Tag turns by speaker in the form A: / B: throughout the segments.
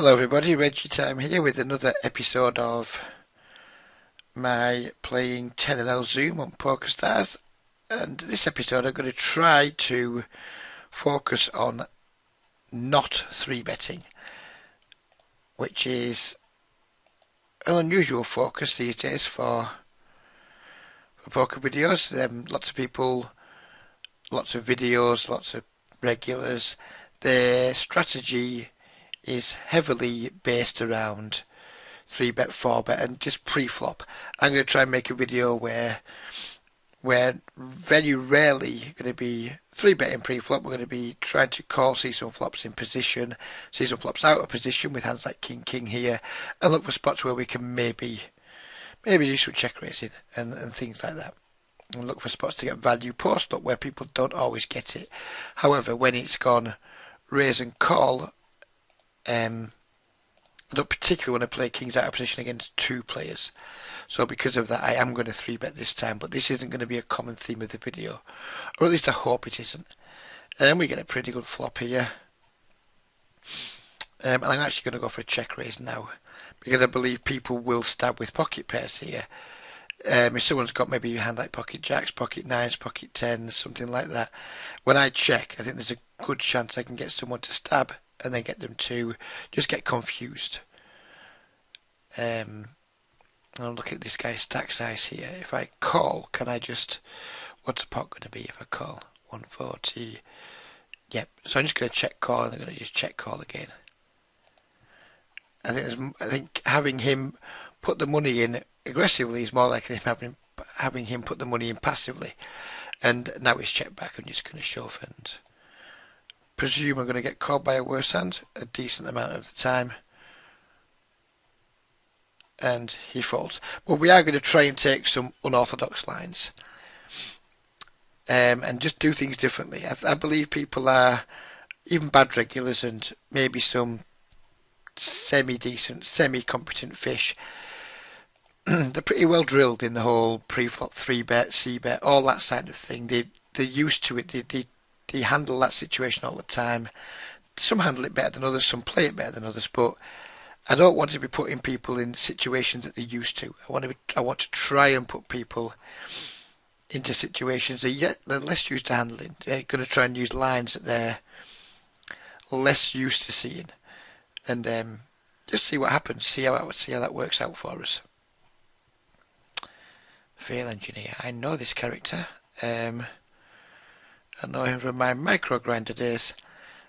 A: Hello everybody, Reggie Time here with another episode of my playing 10 Zoom on Pokerstars, and this episode I'm going to try to focus on not 3-betting, which is an unusual focus these days for poker videos. Lots of people, lots of videos, lots of regulars, their strategy is heavily based around 3-bet, 4-bet, and just pre-flop. I'm going to try and make a video where very rarely going to be 3-betting pre-flop. We're going to be trying to call, see some flops in position, see some flops out of position with hands like King King here, and look for spots where we can maybe do some check raising and things like that. And look for spots to get value post up where people don't always get it. However, when it's gone raise and call, I don't particularly want to play kings out of position against two players. So because of that, I am going to 3-bet this time, but this isn't going to be a common theme of the video. Or at least I hope it isn't. And we get a pretty good flop here. And I'm actually going to go for a check raise now, because I believe people will stab with pocket pairs here. If someone's got maybe a hand like pocket jacks, pocket nines, pocket tens, something like that, when I check, I think there's a good chance I can get someone to stab and then get them to just get confused. I'll look at this guy's stack size here. If I call, can I just... What's the pot going to be if I call? 140. Yep. So I'm just going to check call, and I'm going to just check call again. I think having him put the money in aggressively is more likely than having him put the money in passively. And now he's checked back. I'm just going to shove and presume I'm going to get called by a worse hand a decent amount of the time. And he folds. But we are going to try and take some unorthodox lines. And just do things differently. I believe people are, even bad regulars and maybe some semi-decent, semi-competent fish, they're pretty well drilled in the whole pre-flop 3-bet, C-bet, all that side of thing. They're used to it. They handle that situation all the time. Some handle it better than others, some play it better than others, but I don't want to be putting people in situations that they're used to. I want to try and put people into situations they're less used to handling. They're going to try and use lines that they're less used to seeing, and just see what happens. See how that works out for us. Fail Engineer. I know this character. I know him from my micro grinder days.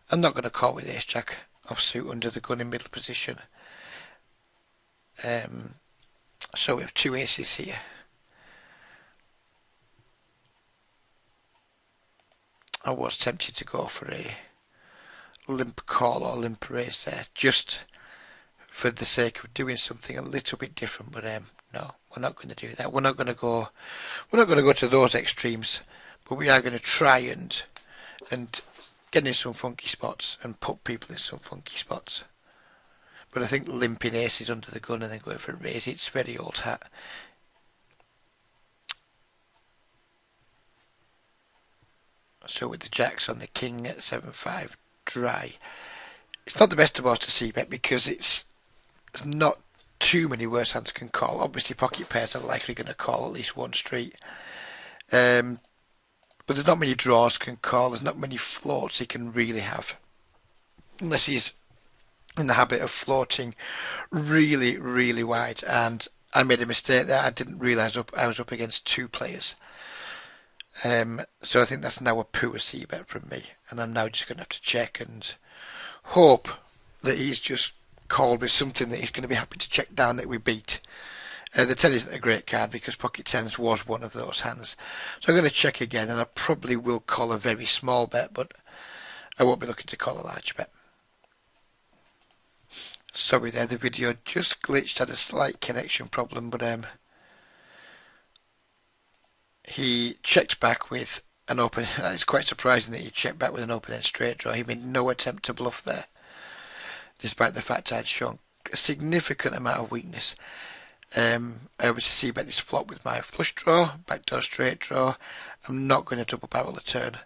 A: I'm not going to call with ace jack offsuit under the gun in middle position. So we have two aces here. I was tempted to go for a limp call or limp raise there, just for the sake of doing something a little bit different. But no, we're not going to do that. We're not going to go to those extremes. But we are going to try and get in some funky spots and put people in some funky spots. But I think limping aces under the gun and then going for a raise, it's very old hat. So with the jacks on the king at 7-5 dry, it's not the best of odds to c-bet because it's not too many worse hands can call. Obviously pocket pairs are likely going to call at least one street. But there's not many draws can call. There's not many floats he can really have, unless he's in the habit of floating really, really wide. And I made a mistake there. I didn't realise I was up against two players. So I think that's now a poor c-bet from me, and I'm now just going to have to check and hope that he's just called with something that he's going to be happy to check down that we beat. The 10 isn't a great card because pocket tens was one of those hands. So I'm going to check again, and I probably will call a very small bet, but I won't be looking to call a large bet. Sorry there, the video just glitched, had a slight connection problem, but he checked back with an open. It's quite surprising that he checked back with an open-end straight draw. He made no attempt to bluff there, despite the fact I'd shown a significant amount of weakness. I obviously c-bet this flop with my flush draw, backdoor straight draw. I'm not going to double barrel the turn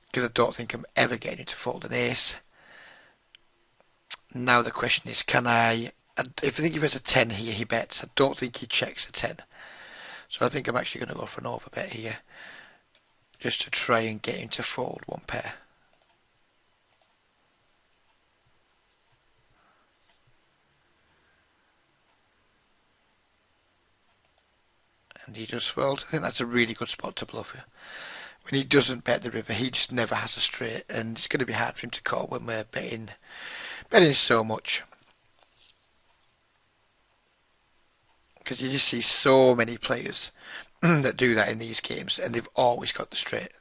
A: because I don't think I'm ever getting to fold an ace. Now the question is, can I... If I think if there's a 10 here, he bets. I don't think he checks a 10. So I think I'm actually going to go for an overbet here, just to try and get him to fold one pair. And he does fold. I think that's a really good spot to bluff here. When he doesn't bet the river, he just never has a straight, and it's going to be hard for him to call when we're betting so much. Because you just see so many players that do that in these games, and they've always got the straight.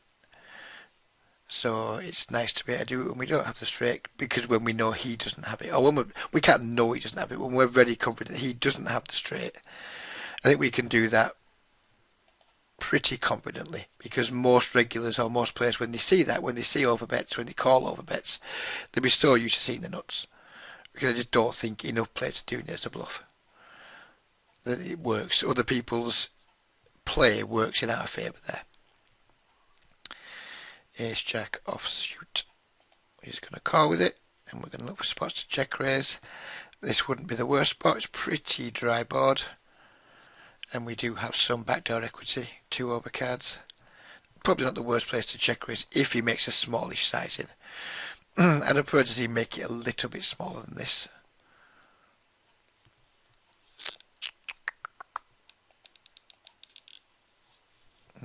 A: So it's nice to be able to do it when we don't have the straight, because when we know he doesn't have it, or when we can't know he doesn't have it, when we're very confident he doesn't have the straight, I think we can do that pretty confidently, because most regulars or most players, when they see that, when they see overbets, when they call overbets, they'll be so used to seeing the nuts, because I just don't think enough players are doing it as a bluff. That it works. Other people's play works in our favour there. Ace Jack offsuit. We're just going to call with it, and we're going to look for spots to check raise. This wouldn't be the worst spot. It's pretty dry board, and we do have some backdoor equity, 2 overcards. Probably not the worst place to check raise if he makes a smallish sizing. I'd prefer to see him make it a little bit smaller than this.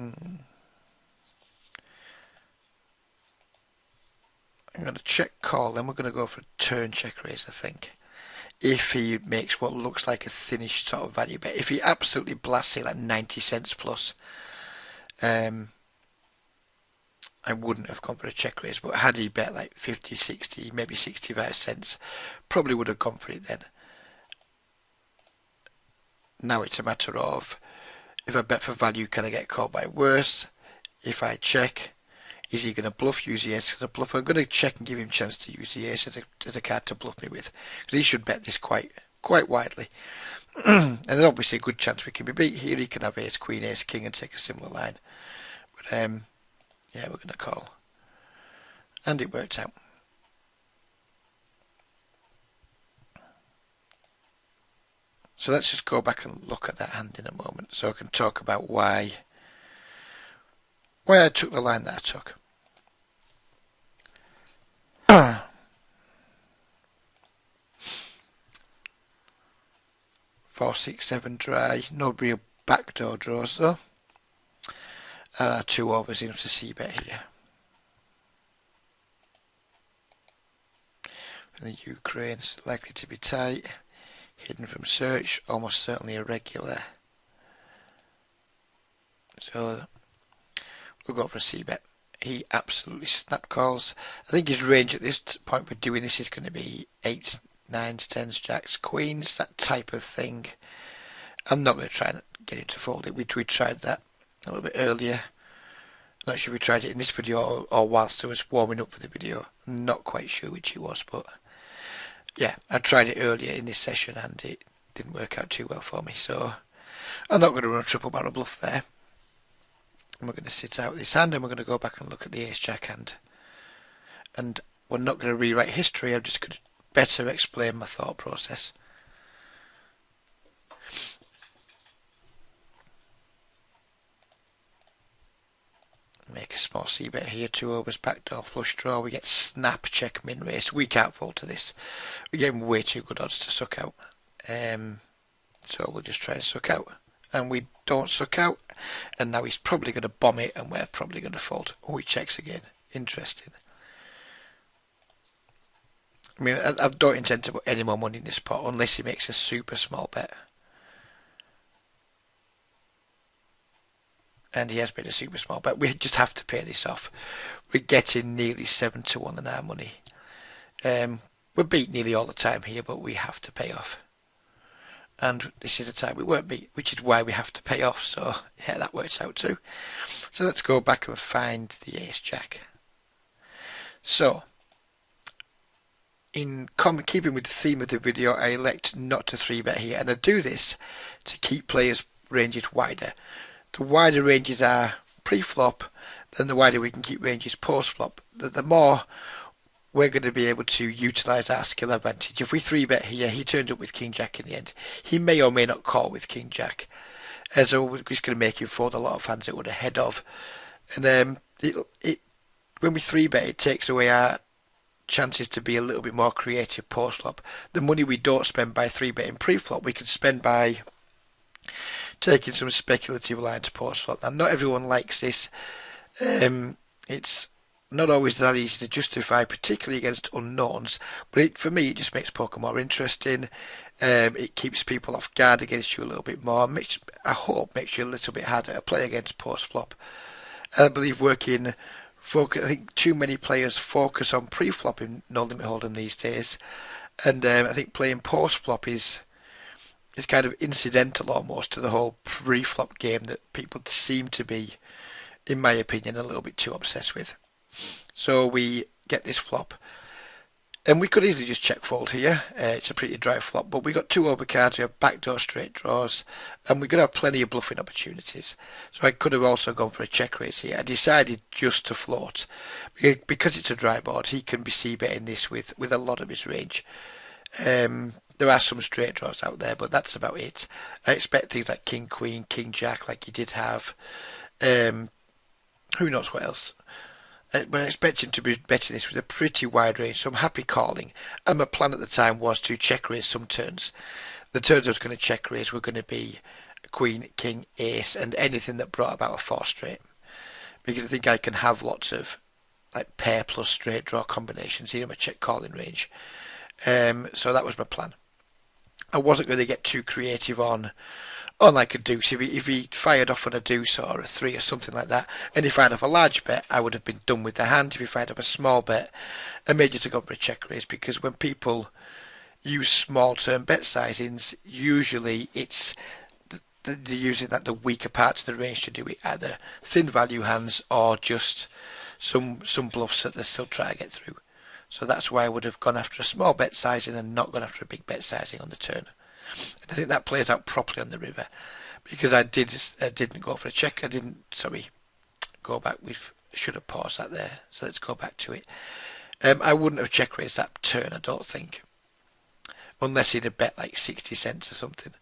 A: I'm going to check call, then we're going to go for a turn check raise, I think. If he makes what looks like a thinnish sort of value bet. If he absolutely blasts it like 90 cents plus, I wouldn't have gone for a check raise. But had he bet like 50, 60, maybe 65 cents, probably would have gone for it then. Now it's a matter of, if I bet for value, can I get called by worse? If I check, is he going to bluff, use the ace as a bluff? I'm going to check and give him a chance to use the ace as a card to bluff me with, because he should bet this quite widely. And there's obviously a good chance we can be beat here. He can have ace, queen, ace, king and take a similar line. But yeah, we're going to call. And it worked out. So let's just go back and look at that hand in a moment, so I can talk about why I took the line that I took. 4, 6, 7 dry, no real backdoor draws though. And our 2 overs enough to see bet here. And the Ukraine's likely to be tight. Hidden from search, almost certainly a regular. So we'll go for a c-bet. He absolutely snap calls. I think his range at this point we're doing this is going to be 8s, 9s, 10s, jacks, queens, that type of thing. I'm not going to try and get him to fold it. We tried that a little bit earlier. Not sure we tried it in this video or whilst I was warming up for the video. I'm not quite sure which it was, but yeah, I tried it earlier in this session and it didn't work out too well for me, so I'm not going to run a triple barrel bluff there. And we're going to sit out this hand and we're going to go back and look at the ace jack hand. And we're not going to rewrite history, I'm just going to better explain my thought process. Make a small c-bet here, 2 overs, backdoor flush draw. We get snap, check, min race. We can't fold to this. We're getting way too good odds to suck out. So we'll just try and suck out. And we don't suck out. And now he's probably going to bomb it and we're probably going to fold. Oh, he checks again. Interesting. I mean, I don't intend to put any more money in this pot unless he makes a super small bet. And he has made a super small bet. We just have to pay this off. We're getting nearly 7 to 1 in our money. We're beat nearly all the time here, but we have to pay off. And this is the time we weren't beat, which is why we have to pay off. So yeah, that works out too. So let's go back and find the ace jack. So in keeping with the theme of the video, I elect not to 3-bet here, and I do this to keep players' ranges wider. The wider ranges are pre-flop, then the wider we can keep ranges post-flop. The more we're going to be able to utilise our skill advantage. If we 3-bet here, he turned up with King Jack in the end. He may or may not call with King Jack. So we're just going to make him fold a lot of hands that would ahead of. And when we 3-bet, it takes away our chances to be a little bit more creative post-flop. The money we don't spend by 3-betting pre-flop, we can spend by taking some speculative lines post-flop. Now, not everyone likes this. It's not always that easy to justify, particularly against unknowns, but for me, it just makes poker more interesting. It keeps people off guard against you a little bit more. I hope makes you a little bit harder to play against post-flop. I believe I think too many players focus on pre-flop in No Limit Hold'em these days, and I think playing post-flop is kind of incidental almost to the whole pre-flop game that people seem to be, in my opinion, a little bit too obsessed with. So we get this flop, and we could easily just check fold here. It's a pretty dry flop, but we got 2 overcards, we have backdoor straight draws, and we're going to have plenty of bluffing opportunities. So I could have also gone for a check raise here. I decided just to float. Because it's a dry board, he can be c-betting this with a lot of his range. There are some straight draws out there, but that's about it. I expect things like King, Queen, King, Jack, like he did have. Who knows what else. But I expect him to be betting this with a pretty wide range, so I'm happy calling. And my plan at the time was to check raise some turns. The turns I was going to check raise were going to be Queen, King, Ace, and anything that brought about a 4 straight. Because I think I can have lots of like pair plus straight draw combinations here in my check calling range. So that was my plan. I wasn't going to get too creative on like a deuce. If he fired off on a deuce or a 3 or something like that, and he fired off a large bet, I would have been done with the hand. If he fired off a small bet, I made you to go for a check raise, because when people use small term bet sizings, usually it's they're using the weaker parts of the range to do it, either thin value hands or just some bluffs that they're still trying to get through. So that's why I would have gone after a small bet sizing and not gone after a big bet sizing on the turn. And I think that plays out properly on the river, because I didn't go for a check. I didn't, go back. We should have paused that there. So let's go back to it. I wouldn't have check raised that turn, I don't think, unless he'd have bet like 60 cents or something.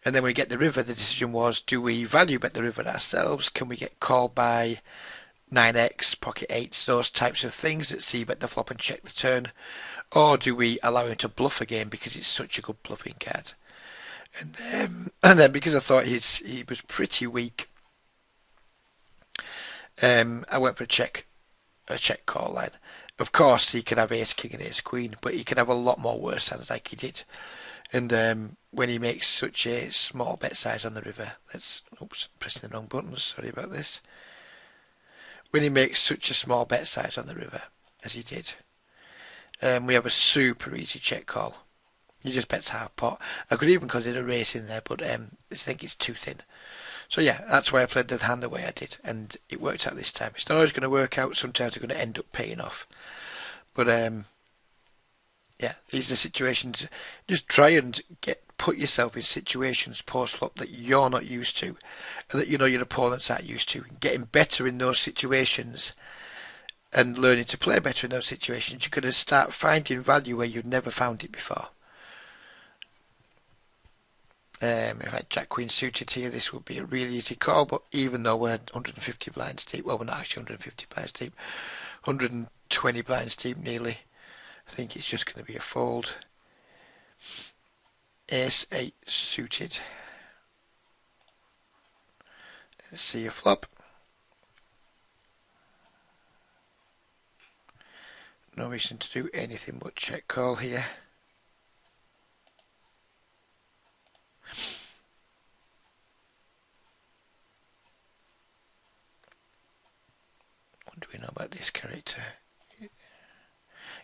A: And then we get the river. The decision was, do we value bet the river ourselves? Can we get called by 9x, pocket 8s, those types of things that c-bet the flop and check the turn? Or do we allow him to bluff again because it's such a good bluffing card? And then because I thought he was pretty weak, I went for a check call line. Of course, he can have ace king and ace queen, but he can have a lot more worse hands like he did. And when he makes such a small bet size on the river, pressing the wrong buttons. Sorry about this. When he makes such a small bet size on the river as he did, we have a super easy check call. He just bets half pot. I could even consider a race in there, but I think it's too thin. So yeah, that's why I played the hand the way I did, and it worked out this time. It's not always going to work out. Sometimes they're going to end up paying off. But yeah, these are situations. Just try and put yourself in situations post-flop that you're not used to, and that you know your opponents aren't used to. Getting better in those situations and learning to play better in those situations, you're going to start finding value where you've never found it before. If I had Jack Queen suited here, this would be a really easy call, but even though we're 150 blinds deep, well, we're not actually 150 blinds deep, 120 blinds deep nearly, I think it's just going to be a fold. Ace 8 suited. Let's see a flop. No reason to do anything but check call here. What do we know about this character?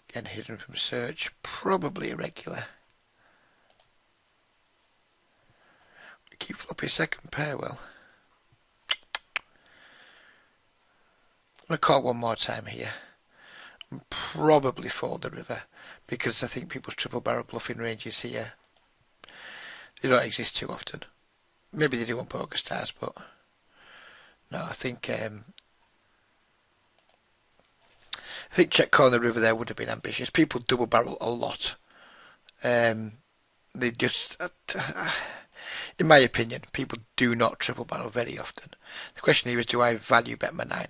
A: Again, hidden from search. Probably irregular. We keep flopping second pair, well. I'm going to call one more time here. And probably fold the river, because I think people's triple barrel bluffing ranges here, they don't exist too often. Maybe they do on Pokerstars, but no, I think I think check calling the river there would have been ambitious. People double barrel a lot. They just, in my opinion, people do not triple barrel very often. The question here is, do I value bet my 9?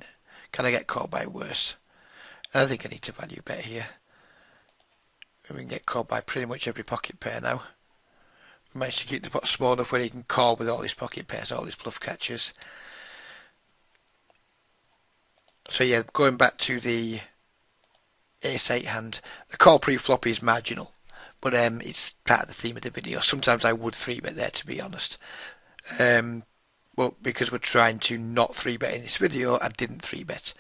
A: Can I get caught by worse? And I think I need to value bet here. We can get called by pretty much every pocket pair now. Managed to keep the pot small enough where he can call with all his pocket pairs, all his bluff catchers. So yeah, going back to the ace-8 hand, the call pre-flop is marginal, but it's part of the theme of the video. Sometimes I would 3-bet there, to be honest. But because we're trying to not 3-bet in this video, I didn't 3-bet.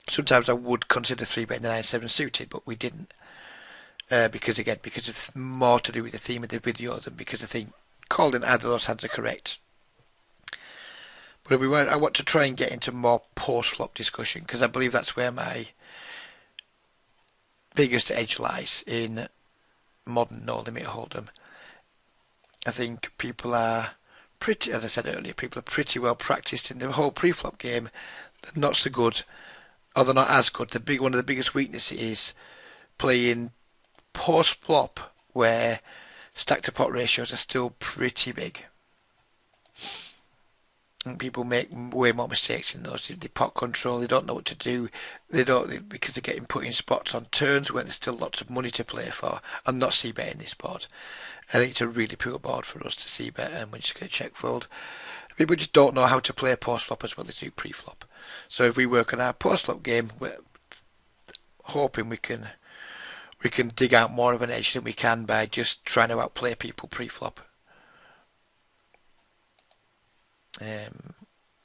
A: Sometimes I would consider 3-betting the 9-7 suited, but we didn't. Because it's more to do with the theme of the video than because I think calling either of those hands are correct. But I want to try and get into more post-flop discussion, because I believe that's where my biggest edge lies in modern no-limit hold'em. I think people are pretty, as I said earlier, people are pretty well practiced in the whole pre-flop game. They're not so good, or they're not as good. One of the biggest weaknesses is playing post-flop, where stack to pot ratios are still pretty big. And people make way more mistakes in those. They pot control, they don't know what to do. Because they're getting put in spots on turns where there's still lots of money to play for. I'm not c-betting this board. I think it's a really poor board for us to c-bet, and we're just going to check fold. People just don't know how to play post-flop as well as do pre-flop. So if we work on our post-flop game, we're hoping we can dig out more of an edge than we can by just trying to outplay people pre-flop. I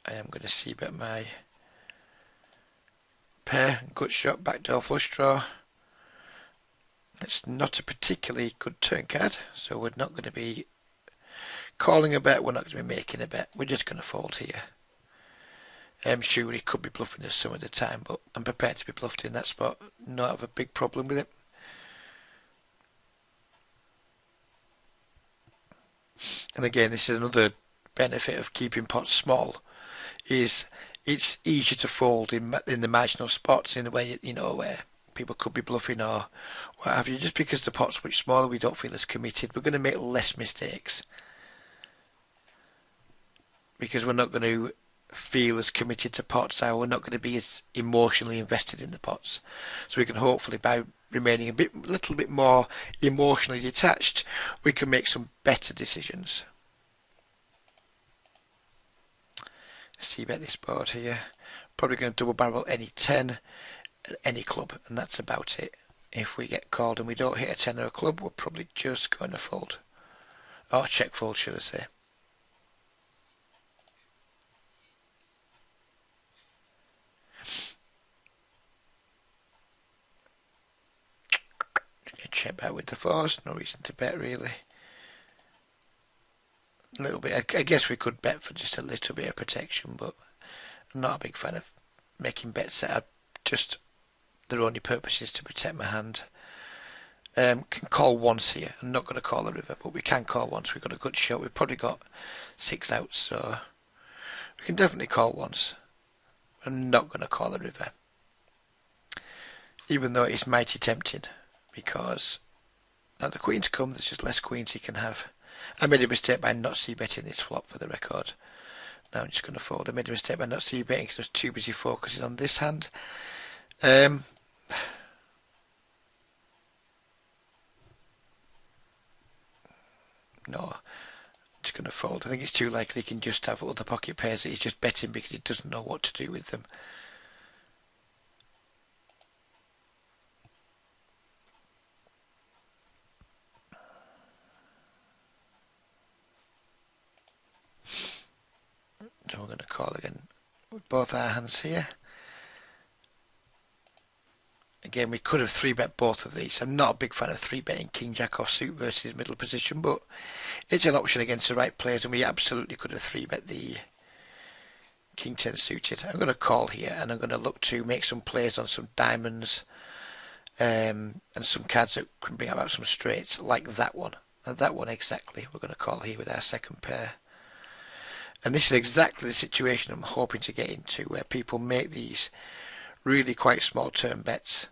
A: am going to c-bet my pair, gut shot, backdoor flush draw. It's not a particularly good turn card, so we're not going to be calling a bet, we're not going to be making a bet, we're just going to fold here. I'm sure he could be bluffing us some of the time, but I'm prepared to be bluffed in that spot, not have a big problem with it. And again, this is another benefit of keeping pots small, is it's easier to fold in the marginal spots, in the way, where people could be bluffing or what have you. Just because the pot's much smaller, we don't feel as committed. We're going to make less mistakes because we're not going to feel as committed to pots, or we're not going to be as emotionally invested in the pots. So we can hopefully, by remaining a little bit more emotionally detached, we can make some better decisions. C-bet this board here. Probably going to double barrel any 10, any club, and that's about it. If we get called and we don't hit a 10 or a club, we're probably just going to fold. Or check fold, should I say. Check back with the 4s, no reason to bet really. A little bit, I guess we could bet for just a little bit of protection, but I'm not a big fan of making bets that are just their only purpose is to protect my hand. Can call once here. I'm not going to call a river, but we can call once. We've got a good shot. We've probably got 6 outs, so we can definitely call once. I'm not going to call a river, even though it's mighty tempting, because now the queen's come, there's just less queens he can have. I made a mistake by not c-betting this flop, for the record. Now I'm just going to fold. I made a mistake by not c-betting because I was too busy focusing on this hand. No, I'm just going to fold. I think it's too likely he can just have other pocket pairs that he's just betting because he doesn't know what to do with them. So we're going to call again with both our hands here. Again, we could have 3-bet both of these. I'm not a big fan of 3-betting King Jack offsuit versus middle position, but it's an option against the right players, and we absolutely could have 3-bet the King 10 suited. I'm going to call here, and I'm going to look to make some plays on some diamonds and some cards that can bring about some straights, like that one. And that one exactly, we're going to call here with our second pair. And this is exactly the situation I'm hoping to get into, where people make these really quite small turn bets.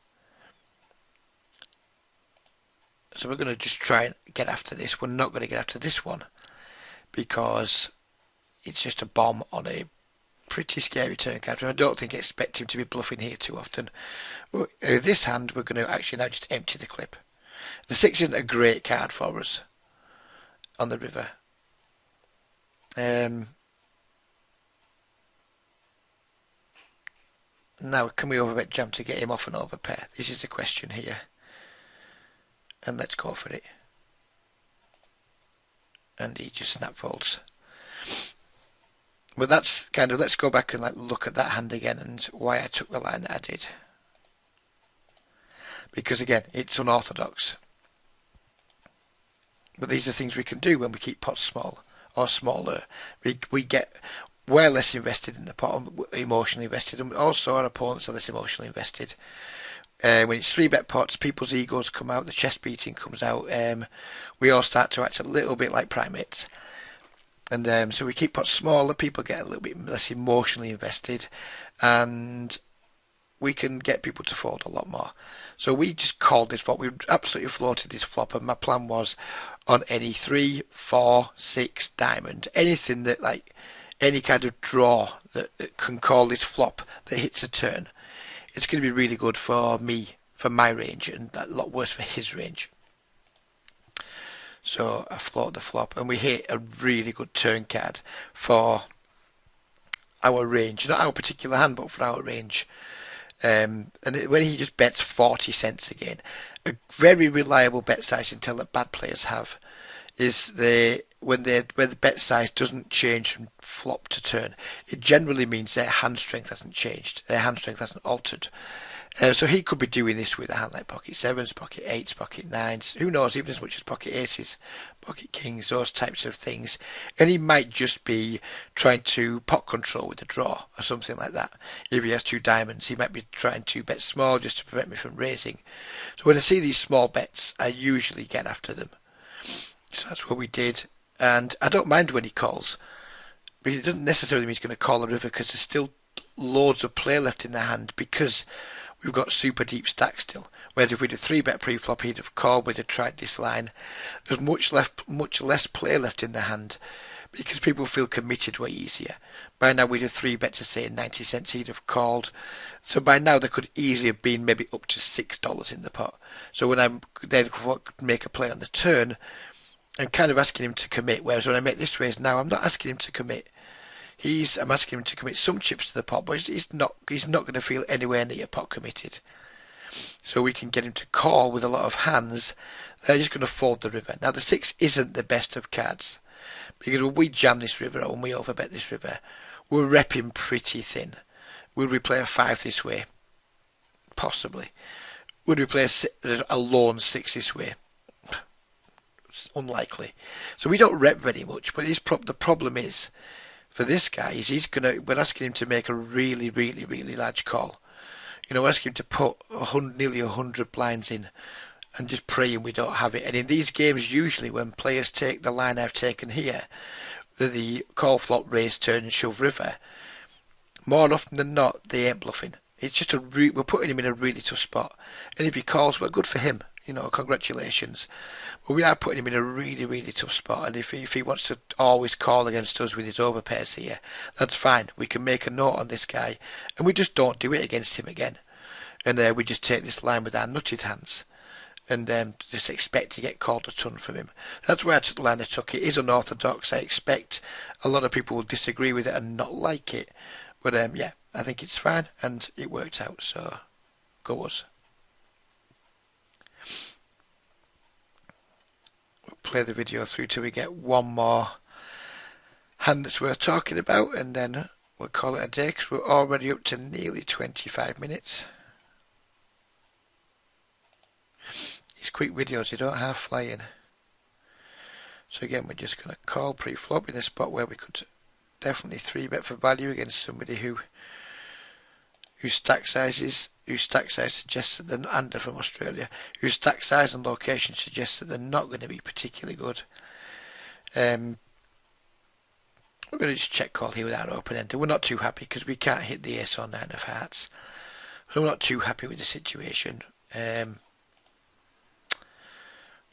A: So we're going to just try and get after this. We're not going to get after this one because it's just a bomb on a pretty scary turn card. I don't think I expect him to be bluffing here too often. But this hand, we're going to actually now just empty the clip. The 6 isn't a great card for us on the river. Now, can we overbet jam to get him off an overpair? This is the question here. And let's go for it. And he just snap folds. But that's kind of, let's go back and look at that hand again and why I took the line that I did. Because again, it's unorthodox. But these are things we can do when we keep pots small or smaller. We get we're less invested in the pot, emotionally invested, and also our opponents are less emotionally invested. When it's 3-bet pots, people's egos come out, the chest beating comes out. We all start to act a little bit like primates. And so we keep pots smaller, people get a little bit less emotionally invested, and we can get people to fold a lot more. So we just called this flop. We absolutely floated this flop, and my plan was on any 3, 4, 6 diamond, anything that any kind of draw that can call this flop that hits a turn. It's going to be really good for me, for my range, and a lot worse for his range. So I float the flop, and we hit a really good turn card for our range. Not our particular hand, but for our range. When he just bets 40 cents again, a very reliable bet size until that bad players have is when the bet size doesn't change from flop to turn. It generally means their hand strength hasn't changed, their hand strength hasn't altered. So he could be doing this with a hand like pocket 7s, pocket 8s, pocket 9s, who knows, even as much as pocket aces, pocket kings, those types of things. And he might just be trying to pot control with a draw or something like that. If he has 2 diamonds, he might be trying to bet small just to prevent me from raising. So when I see these small bets, I usually get after them. So that's what we did. And I don't mind when he calls, but it doesn't necessarily mean he's going to call a river because there's still loads of play left in their hand because we've got super deep stacks still. Whereas if we'd a 3-bet pre-flop, he'd have called, we'd have tried this line. There's much less play left in the hand because people feel committed way easier. By now we'd have 3-bet to say 90 cents, he'd have called. So by now there could easily have been maybe up to $6 in the pot. So when I then make a play on the turn, I'm kind of asking him to commit. Whereas when I make this raise now, I'm not asking him to commit. I'm asking him to commit some chips to the pot, but he's not going to feel anywhere near pot committed. So we can get him to call with a lot of hands. They're just going to fold the river. Now the 6 isn't the best of cards because when we jam this river or when we overbet this river, we're repping pretty thin. Will we play a 5 this way? Possibly. Would we play a lone 6 this way? It's unlikely. So we don't rep very much. But the problem is, for this guy, is we're asking him to make a really, really, really large call. We're asking him to put nearly 100 blinds in and just praying we don't have it. And in these games, usually when players take the line I've taken here, the call flop, raise, turn, and shove river, more often than not, they ain't bluffing. It's just we're putting him in a really tough spot. And if he calls, well, good for him. Congratulations. But we are putting him in a really, really tough spot. And if he wants to always call against us with his overpairs here, that's fine. We can make a note on this guy. And we just don't do it against him again. And we just take this line with our nutted hands. And just expect to get called a ton from him. That's where I took the line I took. It is unorthodox. I expect a lot of people will disagree with it and not like it. But yeah, I think it's fine. And it worked out. So, go us. Play the video through till we get one more hand that's worth talking about, and then we'll call it a day because we're already up to nearly 25 minutes. These quick videos, you don't have flying. So again, we're just going to call pre-flop in a spot where we could definitely 3-bet for value against somebody whose stack size suggests that they're not, and from Australia, whose stack size and location suggests that they're not going to be particularly good. We're going to just check call here with our open ender. We're not too happy because we can't hit the ace or 9 of hearts. So I'm not too happy with the situation.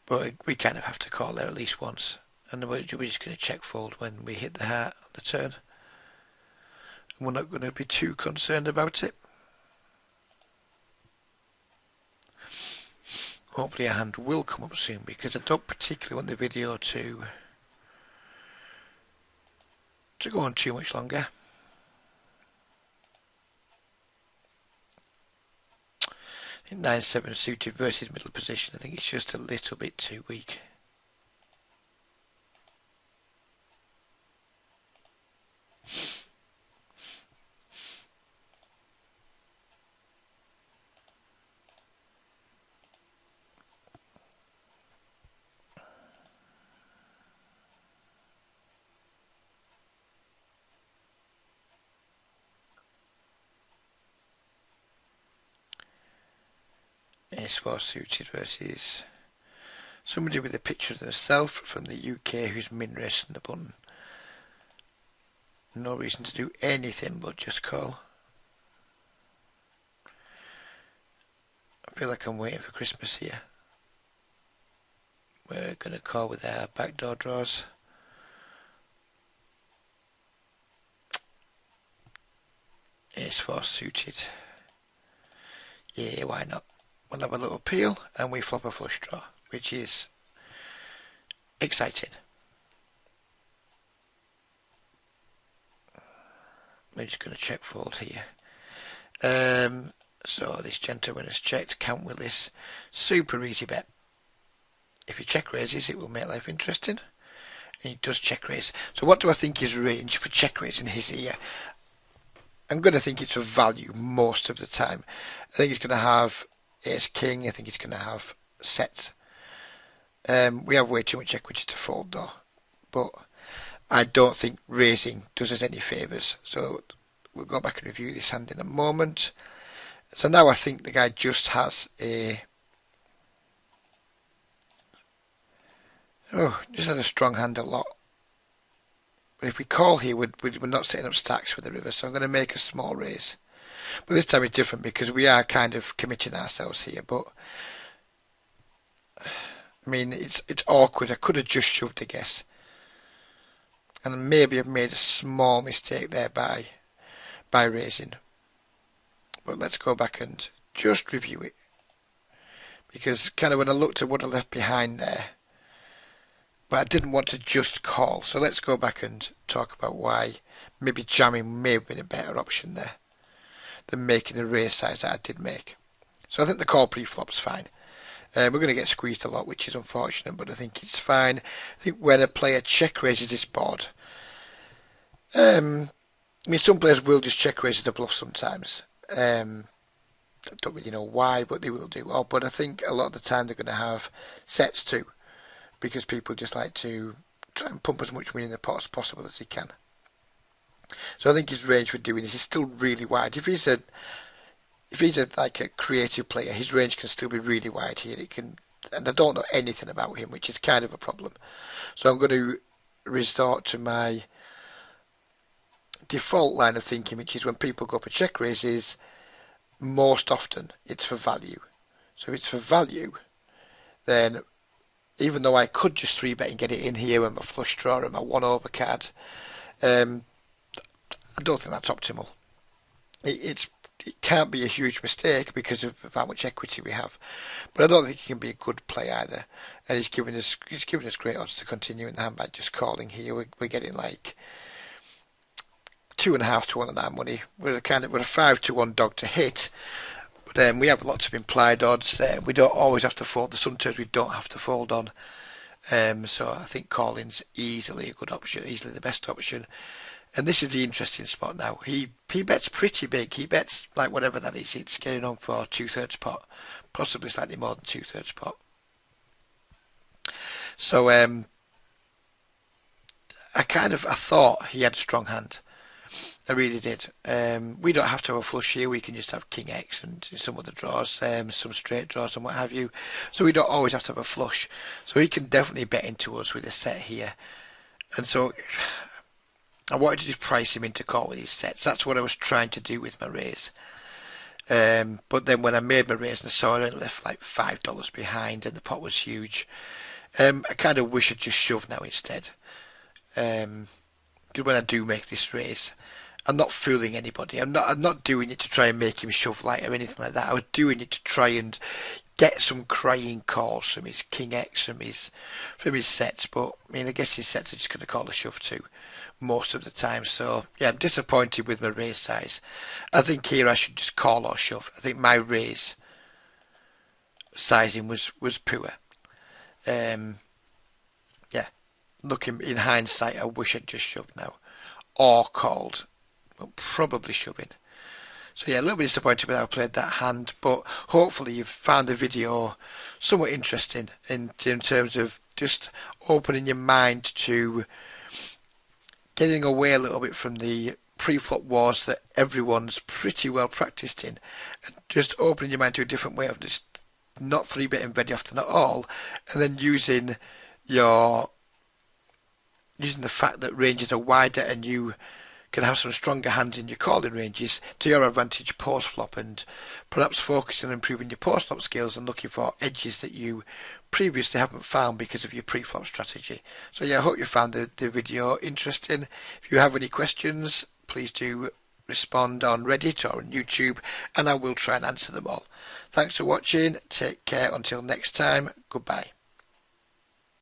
A: But we kind of have to call there at least once. And we're just going to check fold when we hit the heart on the turn. And we're not going to be too concerned about it. Hopefully a hand will come up soon, because I don't particularly want the video to go on too much longer. I think 9-7 suited versus middle position, I think it's just a little bit too weak. Ace-4 suited versus somebody with a picture of themselves from the UK who's min-racing the button. No reason to do anything but just call. I feel like I'm waiting for Christmas here. We're going to call with our backdoor draws. Ace-4 suited. Yeah, why not? We'll have a little peel and we flop a flush draw, which is exciting. We're just going to check fold here. So this gentleman has checked. Count Willis. Super easy bet. If he check raises, it will make life interesting. And he does check raise. So what do I think his range for check raising is here? I'm going to think it's for value most of the time. I think he's going to have Ace King. I think he's going to have sets. We have way too much equity to fold though. But I don't think raising does us any favours. So we'll go back and review this hand in a moment. So now I think the guy just has a... just has a strong hand a lot. But if we call here, we're not setting up stacks for the river, so I'm going to make a small raise. But this time it's different because we are kind of committing ourselves here. But I mean, it's awkward. I could have just shoved a guess, and maybe I've made a small mistake there by raising. But let's go back and just review it, because kind of when I looked at what I left behind there. But I didn't want to just call, so let's go back and talk about why maybe jamming may have been a better option there than making the raise size that I did make. So I think the call pre-flop's fine. We're going to get squeezed a lot, which is unfortunate, but I think it's fine. I think when a player check raises this board, I mean, some players will just check raises the bluff sometimes. I don't really know why, but they will do. But I think a lot of the time they're going to have sets too, because people just like to try and pump as much money in the pot as possible as they can. So I think his range for doing this is still really wide. If he's like a creative player, his range can still be really wide here. It can, and I don't know anything about him, which is kind of a problem. So I'm going to resort to my default line of thinking, which is when people go for check raises, most often it's for value. So if it's for value, then even though I could just 3-bet and get it in here with my flush draw and my 1-over card, I don't think that's optimal. It can't be a huge mistake because of how much equity we have, but I don't think he can be a good play either. And he's given us great odds to continue in the hand by just calling here. We're getting like 2.5 to 1 on our money. We're a 5 to 1 dog to hit. But we have lots of implied odds. We don't always have to fold. The some turns we don't have to fold on. So I think calling's easily a good option, easily the best option. And this is the interesting spot now. He bets pretty big. He bets like whatever that is. It's getting on for 2/3 pot, possibly slightly more than 2/3 pot. So I thought he had a strong hand. I really did. We don't have to have a flush here. We can just have King X and some other draws, some straight draws and what have you. So we don't always have to have a flush. So he can definitely bet into us with a set here. And so I wanted to just price him into call with his sets. That's what I was trying to do with my raise. But then when I made my raise and I saw I only left like $5 behind and the pot was huge, I kind of wish I'd just shoved now instead. Because when I do make this raise, I'm not fooling anybody. I'm not doing it to try and make him shove light or anything like that. I was doing it to try and get some crying calls from his King X, from his sets. But I mean, I guess his sets are just going to call a shove too most of the time. So yeah, I'm disappointed with my raise size. I think here I should just call or shove. I think my raise sizing was poor. Yeah, looking in hindsight, I wish I'd just shoved now or called. Well, probably shoving. So yeah, a little bit disappointed with how I played that hand, but hopefully you've found the video somewhat interesting in terms of just opening your mind to getting away a little bit from the pre-flop wars that everyone's pretty well practiced in, and just opening your mind to a different way of just not three-betting very often at all, and then using the fact that ranges are wider and you can have some stronger hands in your calling ranges to your advantage post-flop, and perhaps focusing on improving your post-flop skills and looking for edges that you previously haven't found because of your pre-flop strategy. So yeah, I hope you found the video interesting. If you have any questions, please do respond on Reddit or on YouTube, and I will try and answer them all. Thanks for watching. Take care until next time. Goodbye.